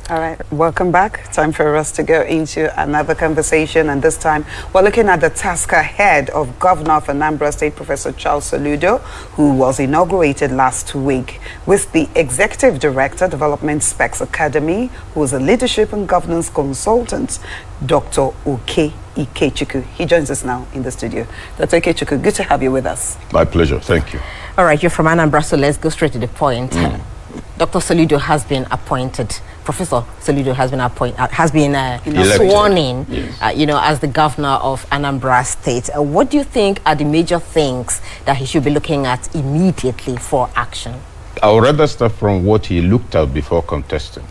All right, welcome back. Time for us to go into another conversation, and this time we're looking at the task ahead of Governor of Anambra State, Professor Charles Soludo, who was inaugurated last week, with the Executive Director, Development Specs Academy, who is a leadership and governance consultant, Dr. Okey Ikechukwu. He joins us now in the studio. Dr. Ikechukwu, good to have you with us. My pleasure, thank you. All right, you're from Anambra, so let's go straight to the point. Dr. Soludo has been appointed. Professor Soludo has been sworn in, yes. As the governor of Anambra State. What do you think are the major things that he should be looking at immediately for action? I would rather start from what he looked at before contesting.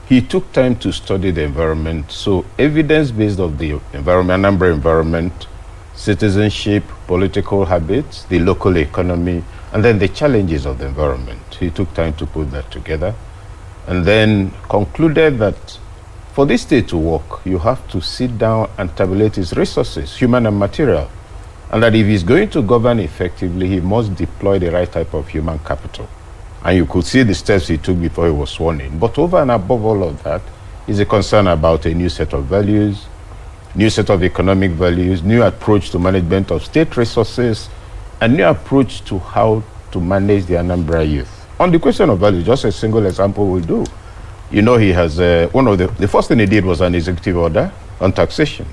He took time to study the environment, so evidence-based of the environment, Anambra environment, citizenship, political habits, the local economy, and then the challenges of the environment. He took time to put that together and then concluded that for this state to work, you have to sit down and tabulate its resources, human and material, and that if he's going to govern effectively, he must deploy the right type of human capital. And you could see the steps he took before he was sworn in. But over and above all of that is a concern about a new set of values, new set of economic values, new approach to management of state resources, a new approach to how to manage the Anambra youth. On the question of value, just a single example will do. You know, he has one of the first thing he did was an executive order on taxation,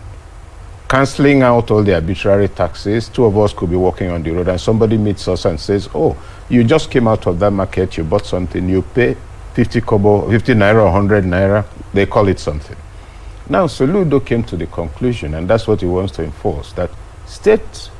cancelling out all the arbitrary taxes. Two of us could be walking on the road and somebody meets us and says, oh, you just came out of that market, you bought something, you pay 50 kobo, 50 naira, 100 naira, they call it something. Now, Soludo came to the conclusion, and that's what he wants to enforce, that state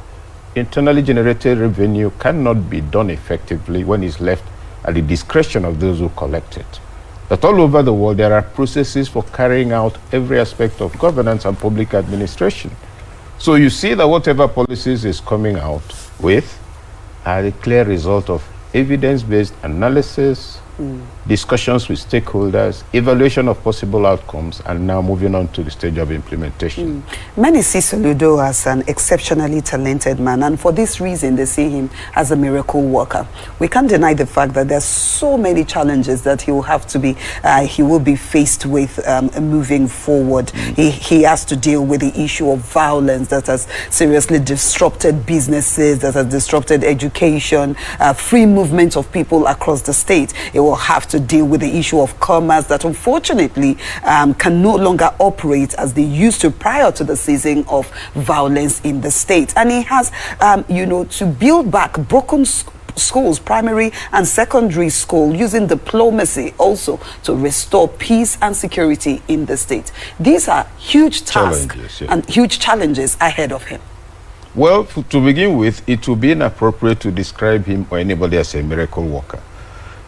internally generated revenue cannot be done effectively when it's left at the discretion of those who collect it. That all over the world there are processes for carrying out every aspect of governance and public administration. So you see that whatever policies is coming out with are a clear result of evidence-based analysis, discussions with stakeholders, evaluation of possible outcomes, and now moving on to the stage of implementation. Many see Soludo as an exceptionally talented man, and for this reason they see him as a miracle worker. We can't deny the fact that there's so many challenges that he will have to be, he will be faced with moving forward. He has to deal with the issue of violence that has seriously disrupted businesses, that has disrupted education, free movement of people across the state. He will have to deal with the issue of commerce that unfortunately can no longer operate as they used to prior to the season of violence in the state. And he has, to build back broken schools, primary and secondary school, using diplomacy also to restore peace and security in the state. These are huge tasks and huge challenges ahead of him. Well, to begin with, it would be inappropriate to describe him or anybody as a miracle worker.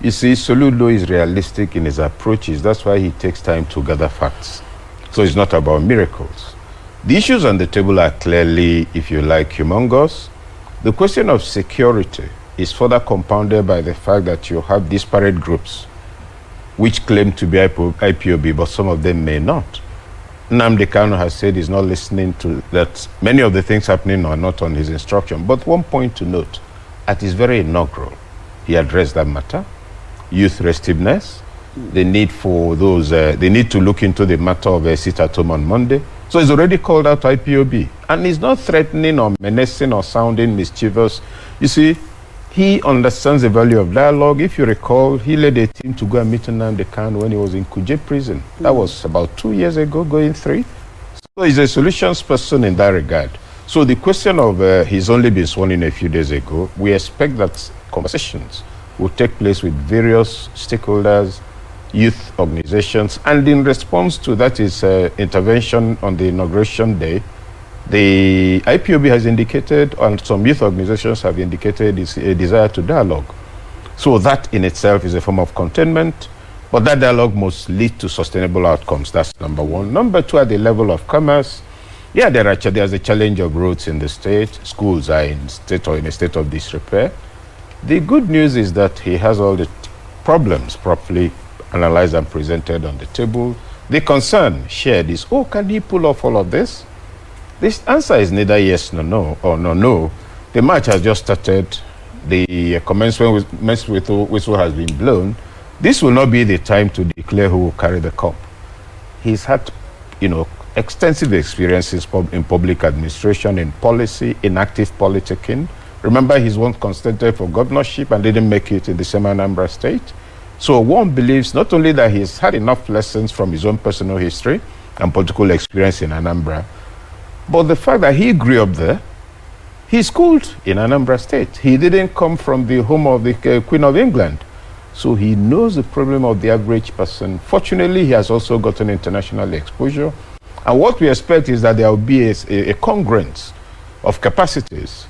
You see, Soludo is realistic in his approaches. That's why he takes time to gather facts. So it's not about miracles. The issues on the table are clearly, if you like, humongous. The question of security is further compounded by the fact that you have disparate groups which claim to be IPOB, but some of them may not. Nnamdi Kanu has said he's not listening to that. Many of the things happening are not on his instruction. But one point to note, at his very inaugural, he addressed that matter. Youth restiveness, the need for those, they need to look into the matter of a sit at home on Monday. So he's already called out IPOB. And he's not threatening or menacing or sounding mischievous. You see, he understands the value of dialogue. If you recall, he led a team to go and meet Nnamdi Kanu when he was in Kuje prison. That was about 2 years ago, going 3. So he's a solutions person in that regard. So the question of he's only been sworn in a few days ago, we expect that conversations will take place with various stakeholders, youth organizations, and in response to that is intervention on the inauguration day, the IPOB has indicated, and some youth organizations have indicated, is a desire to dialogue. So that in itself is a form of containment, but that dialogue must lead to sustainable outcomes. That's number one. Number two, at the level of commerce, yeah, there's a challenge of roads in the state. Schools are in a state of disrepair. The good news is that he has all the problems properly analyzed and presented on the table. The concern shared is, can he pull off all of this? This answer is neither yes nor no, or no. The match has just started. The commencement whistle has been blown. This will not be the time to declare who will carry the cup. He's had, extensive experiences in public administration, in policy, in active politicking. Remember, he's once contested for governorship and didn't make it in the same Anambra State. So one believes not only that he's had enough lessons from his own personal history and political experience in Anambra, but the fact that he grew up there, he's schooled in Anambra State. He didn't come from the home of the Queen of England. So he knows the problem of the average person. Fortunately, he has also gotten international exposure. And what we expect is that there will be a congruence of capacities.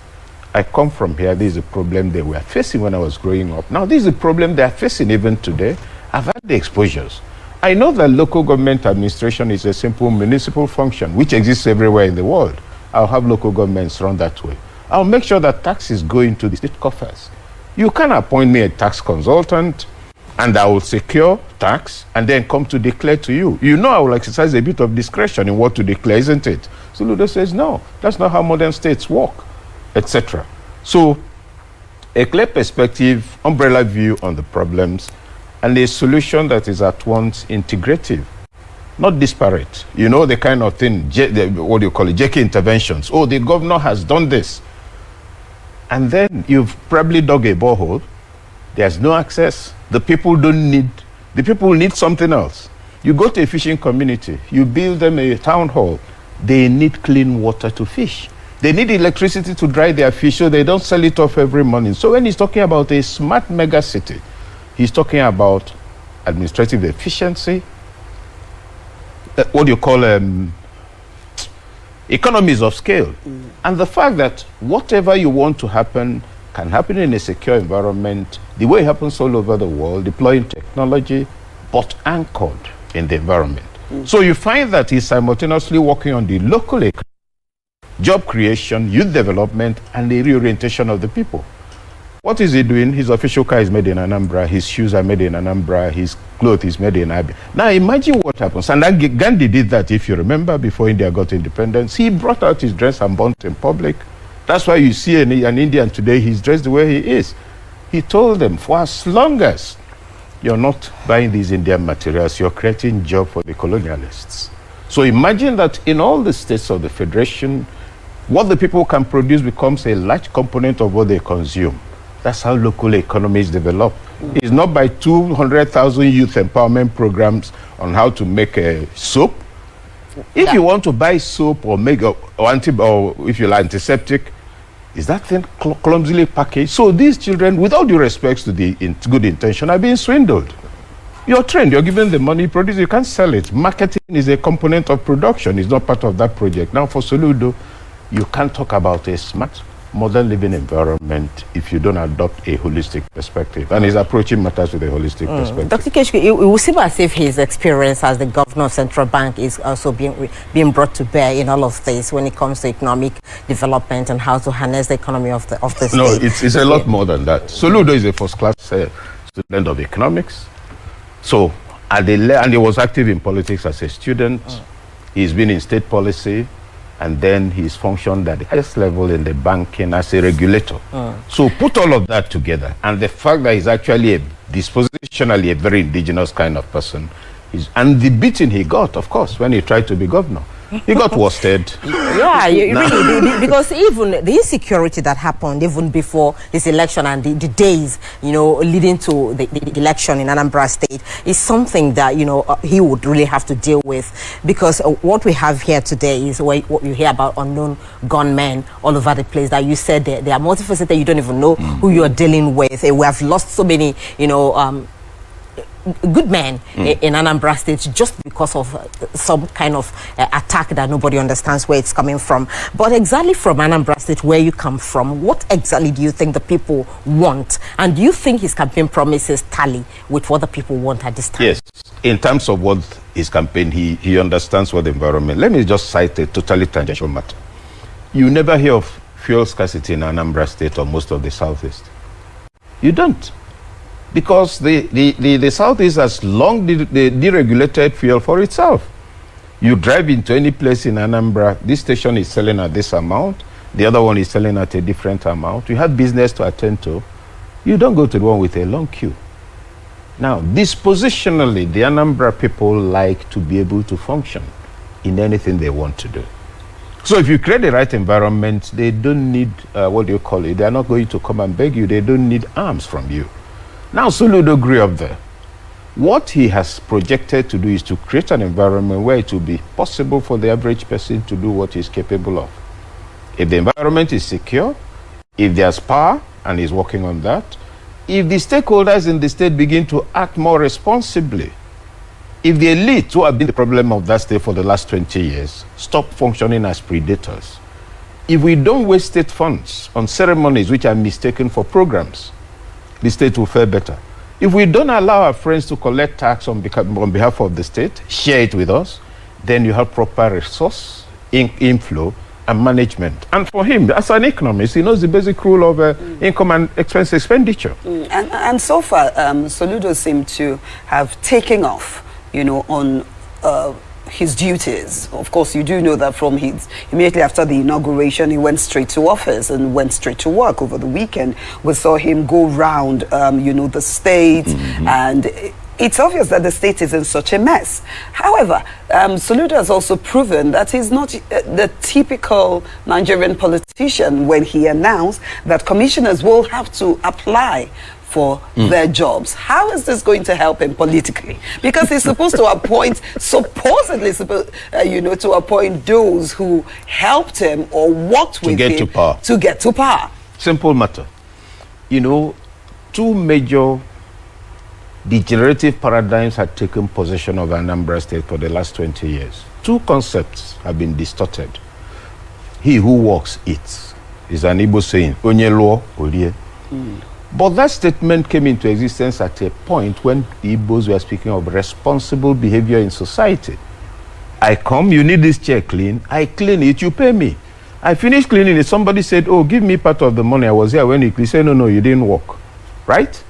I come from here. This is a problem they were facing when I was growing up. Now, this is a problem they are facing even today. I've had the exposures. I know that local government administration is a simple municipal function, which exists everywhere in the world. I'll have local governments run that way. I'll make sure that taxes go into the state coffers. You can appoint me a tax consultant, and I will secure tax and then come to declare to you. You know I will exercise a bit of discretion in what to declare, isn't it? Soludo says, no, that's not how modern states work, etc. So, a clear perspective, umbrella view on the problems, and a solution that is at once integrative, not disparate. You know, the kind of thing, what do you call it, JK interventions. Oh, the governor has done this. And then you've probably dug a borehole. There's no access. The people need something else. You go to a fishing community, you build them a town hall. They need clean water to fish. They need electricity to dry their fish so they don't sell it off every morning. So when he's talking about a smart mega city, he's talking about administrative efficiency, what do you call economies of scale. And the fact that whatever you want to happen can happen in a secure environment, the way it happens all over the world, deploying technology, but anchored in the environment. So you find that he's simultaneously working on the local economy, job creation, youth development, and the reorientation of the people. What is he doing? His official car is made in Anambra, his shoes are made in Anambra, his clothes is made in Abia. Now imagine what happens. And Gandhi did that, if you remember, before India got independence. He brought out his dress and burnt in public. That's why you see an Indian today, he's dressed the way he is. He told them, for as long as you're not buying these Indian materials, you're creating jobs for the colonialists. So imagine that in all the states of the Federation, what the people can produce becomes a large component of what they consume. That's how local economies develop. It's not by 200,000 youth empowerment programs on how to make a soap. If you want to buy soap or make or if you like antiseptic, is that thing clumsily packaged? So these children, with all due respect to the good intention, are being swindled. You're trained, you're given the money, produce, you can't sell it. Marketing is a component of production, it's not part of that project. Now for Soludo, you can't talk about a smart, modern living environment if you don't adopt a holistic perspective. And he's approaching matters with a holistic perspective. Dr. Ikechukwu, it will seem as if his experience as the governor of Central Bank is also being brought to bear in all of this when it comes to economic development and how to harness the economy of the state. No, it's a lot more than that. Soludo is a first-class student of economics. So, and he was active in politics as a student. He's been in state policy. And then he's functioned at the highest level in the banking as a regulator. So put all of that together, and the fact that he's actually dispositionally a very indigenous kind of person, and the beating he got, of course, when he tried to be governor. He got worsted. Yeah, really, because even the insecurity that happened even before this election and the days, leading to the election in Anambra State is something that, he would really have to deal with. Because what we have here today is what you hear about unknown gunmen all over the place that you said they are multifaceted, you don't even know who you're dealing with. We have lost so many, good men in Anambra State just because of some kind of attack that nobody understands where it's coming from. But exactly from Anambra State, where you come from, what exactly do you think the people want? And do you think his campaign promises tally with what the people want at this time? Yes. In terms of what his campaign, he understands what the environment. Let me just cite a totally tangential matter. You never hear of fuel scarcity in Anambra State or most of the Southeast. You don't. Because the Southeast has long deregulated fuel for itself. You drive into any place in Anambra, this station is selling at this amount, the other one is selling at a different amount. You have business to attend to. You don't go to the one with a long queue. Now, dispositionally, the Anambra people like to be able to function in anything they want to do. So if you create the right environment, they don't need, what do you call it? They're not going to come and beg you. They don't need arms from you. Now, Soludo grew up there. What he has projected to do is to create an environment where it will be possible for the average person to do what he's capable of. If the environment is secure, if there's power, and he's working on that, if the stakeholders in the state begin to act more responsibly, if the elite, who have been the problem of that state for the last 20 years, stop functioning as predators, if we don't waste state funds on ceremonies which are mistaken for programs, the state will fare better. If we don't allow our friends to collect tax on behalf of the state, share it with us, then you have proper resource, inflow, and management. And for him, as an economist, he knows the basic rule of income and expense expenditure. And so far, Soludo seem to have taken off, you know, on his duties. Of course, you do know that from his immediately after the inauguration, he went straight to office and went straight to work. Over the weekend, we saw him go round, you know, the state, and it's obvious that the state is in such a mess. However, Soludo has also proven that he's not the typical Nigerian politician when he announced that commissioners will have to apply for their jobs. How is this going to help him politically? Because he's supposed to appoint, supposedly, you know, to appoint those who helped him or worked with him to get to power. Simple matter. You know, two major degenerative paradigms had taken possession of Anambra State for the last 20 years. Two concepts have been distorted. He who works eats is an Igbo saying, Onye luo orie. But that statement came into existence at a point when the Igbos were speaking of responsible behavior in society. I come, you need this chair clean, I clean it, you pay me. I finished cleaning it, somebody said, oh, give me part of the money. I was here when you said, no, you didn't work. Right?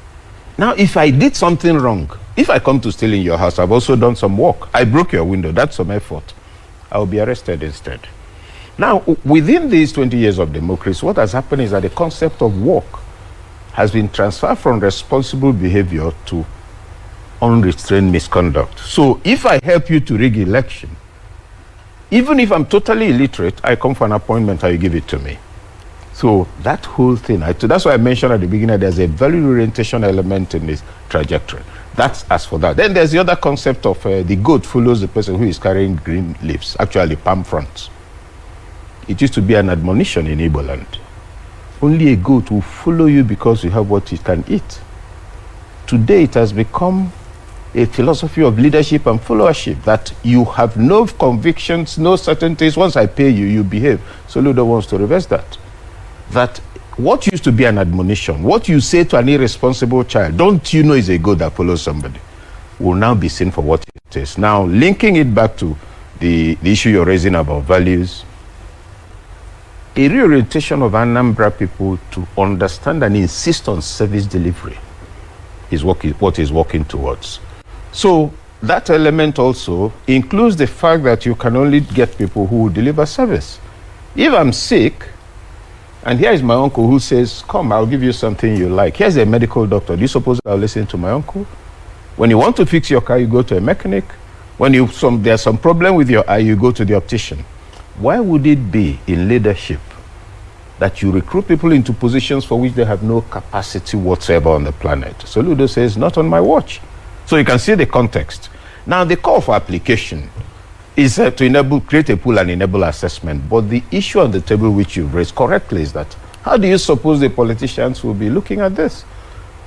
Now, if I did something wrong, if I come to steal in your house, I've also done some work. I broke your window, that's some effort. I'll be arrested instead. Now, within these 20 years of democracy, what has happened is that the concept of work has been transferred from responsible behavior to unrestrained misconduct. So if I help you to rig election, even if I'm totally illiterate, I come for an appointment and you give it to me. So that whole thing, that's why I mentioned at the beginning, there's a value orientation element in this trajectory. That's as for that. Then there's the other concept of the goat follows the person who is carrying green leaves, actually palm fronds. It used to be an admonition in Igbo land. Only a goat will follow you because you have what it can eat. Today it has become a philosophy of leadership and followership that you have no convictions, no certainties. Once I pay you, you behave. Soludo wants to reverse that. That what used to be an admonition, what you say to an irresponsible child, don't you know is a goat that follows somebody, will now be seen for what it is. Now, linking it back to the issue you're raising about values, a reorientation of Anambra people to understand and insist on service delivery is what is working towards. So that element also includes the fact that you can only get people who will deliver service. If I'm sick, and here is my uncle who says, come, I'll give you something you like. Here's a medical doctor. Do you suppose I'll listen to my uncle? When you want to fix your car, you go to a mechanic. When there's some problem with your eye, you go to the optician. Why would it be in leadership that you recruit people into positions for which they have no capacity whatsoever on the planet? Soludo says, not on my watch. So you can see the context. Now, the call for application is to create a pool and enable assessment. But the issue on the table which you've raised correctly is that, how do you suppose the politicians will be looking at this?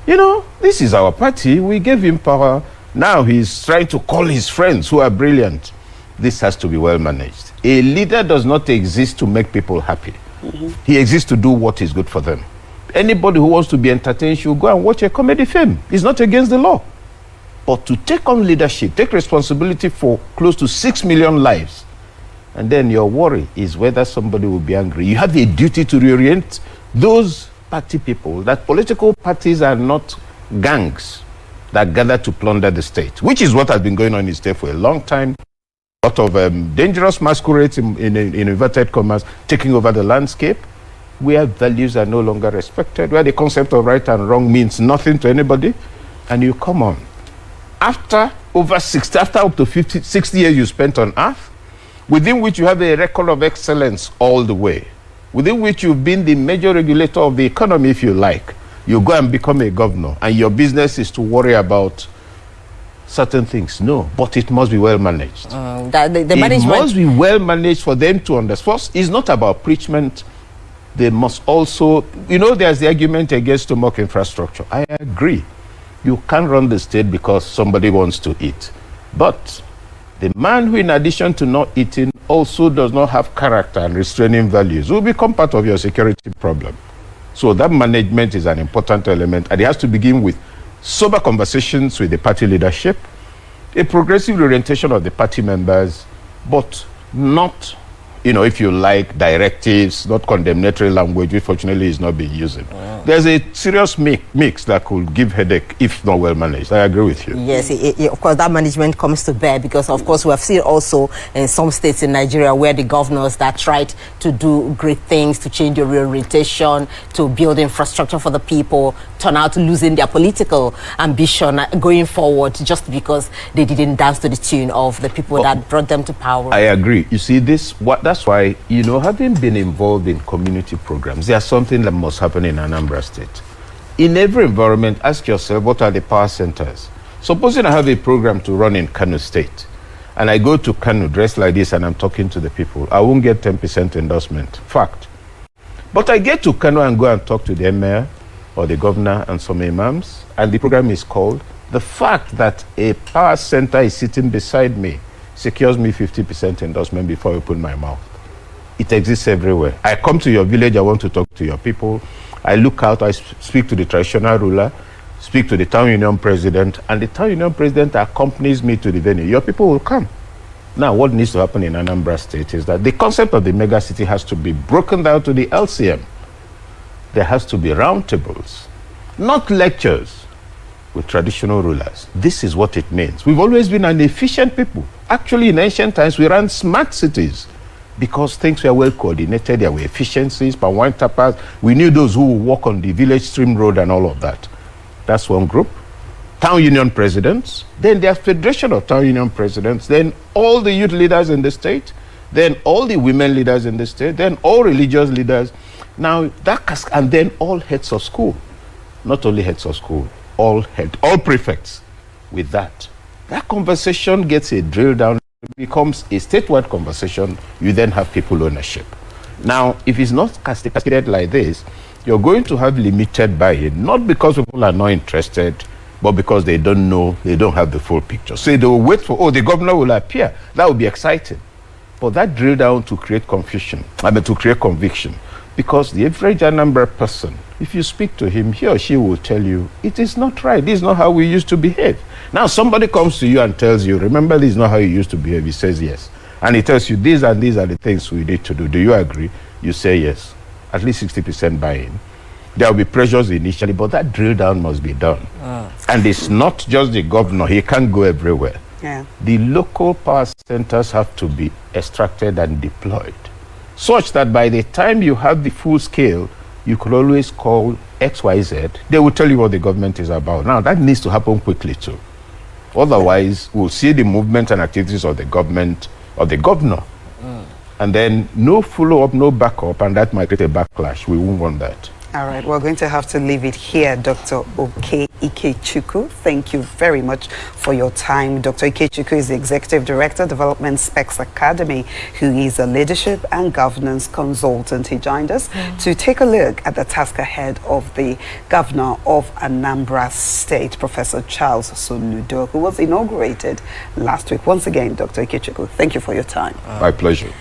You know, this is our party. We gave him power. Now he's trying to call his friends who are brilliant. This has to be well managed. A leader does not exist to make people happy. He exists to do what is good for them. Anybody who wants to be entertained should go and watch a comedy film. It's not against the law. But to take on leadership, take responsibility for close to 6 million lives, and then your worry is whether somebody will be angry. You have a duty to reorient those party people, that political parties are not gangs that gather to plunder the state, which is what has been going on in the state for a long time. A lot of dangerous masquerades in inverted commas taking over the landscape, where values are no longer respected, where the concept of right and wrong means nothing to anybody, and you come on after up to 50, 60 years you spent on earth, within which you have a record of excellence all the way, within which you've been the major regulator of the economy, if you like, you go and become a governor, and your business is to worry about certain things. No, but it must be well managed. It must be well managed for them to understand. First, it's not about preachment. They must also, there's the argument against stomach infrastructure. I agree. You can't run the state because somebody wants to eat. But the man who, in addition to not eating, also does not have character and restraining values will become part of your security problem. So that management is an important element, and it has to begin with sober conversations with the party leadership, a progressive orientation of the party members, but not, if you like, directives, not condemnatory language, which fortunately is not being used. There's a serious mix that could give headache if not well managed. I agree with you. Yes, of course, that management comes to bear because, of course, we have seen also in some states in Nigeria where the governors that tried to do great things, to change the reorientation, to build infrastructure for the people, turn out losing their political ambition going forward just because they didn't dance to the tune of the people that brought them to power. I agree. You see, that's why, having been involved in community programs, there's something that must happen in Anambra State. In every environment, ask yourself, what are the power centers? Supposing I have a program to run in Kano State, and I go to Kano dressed like this and I'm talking to the people, I won't get 10% endorsement. Fact. But I get to Kano and go and talk to the emir or the governor and some imams, and the program is called, the fact that a power center is sitting beside me secures me 50% endorsement before I open my mouth. It exists everywhere. I come to your village, I want to talk to your people. I look out, I speak to the traditional ruler, speak to the town union president, and the town union president accompanies me to the venue. Your people will come. Now, what needs to happen in Anambra State is that the concept of the mega city has to be broken down to the LCM. There has to be roundtables, not lectures with traditional rulers. This is what it means. We've always been an efficient people. Actually, in ancient times, we ran smart cities because things were well coordinated. There were efficiencies, Pawan tapas. We knew those who would walk on the village stream road and all of that. That's one group. Town union presidents, then there's federation of town union presidents, then all the youth leaders in the state, then all the women leaders in the state, then all religious leaders. Now, and then all heads of school. Not only heads of school, all prefects. With that conversation gets a drill down, it becomes a statewide conversation. You then have people ownership. Now, if it's not cascaded like this, you're going to have limited buy-in, not because people are not interested, but because they don't know, they don't have the full picture. So they will wait for, the governor will appear. That would be exciting. But that drill down to create confusion, to create conviction. Because the average Anambra person, if you speak to him, he or she will tell you, it is not right. This is not how we used to behave. Now, somebody comes to you and tells you, remember, this is not how you used to behave. He says yes. And he tells you, these and these are the things we need to do. Do you agree? You say yes. At least 60% buy-in. There will be pressures initially, but that drill down must be done. And it's not just the governor. He can't go everywhere. Yeah. The local power centers have to be extracted and deployed, such that by the time you have the full scale, you could always call XYZ. They will tell you what the government is about. Now, that needs to happen quickly too. Otherwise, we'll see the movement and activities of the government, or the governor, and then no follow-up, no backup, and that might create a backlash. We won't want that. All right, we're going to have to leave it here, Dr. Okey Ikechukwu. Thank you very much for your time. Dr. Ikechukwu is the Executive Director, Development Specs Academy, who is a leadership and governance consultant. He joined us to take a look at the task ahead of the Governor of Anambra State, Professor Charles Soludo, who was inaugurated last week. Once again, Dr. Ikechukwu, thank you for your time. My pleasure.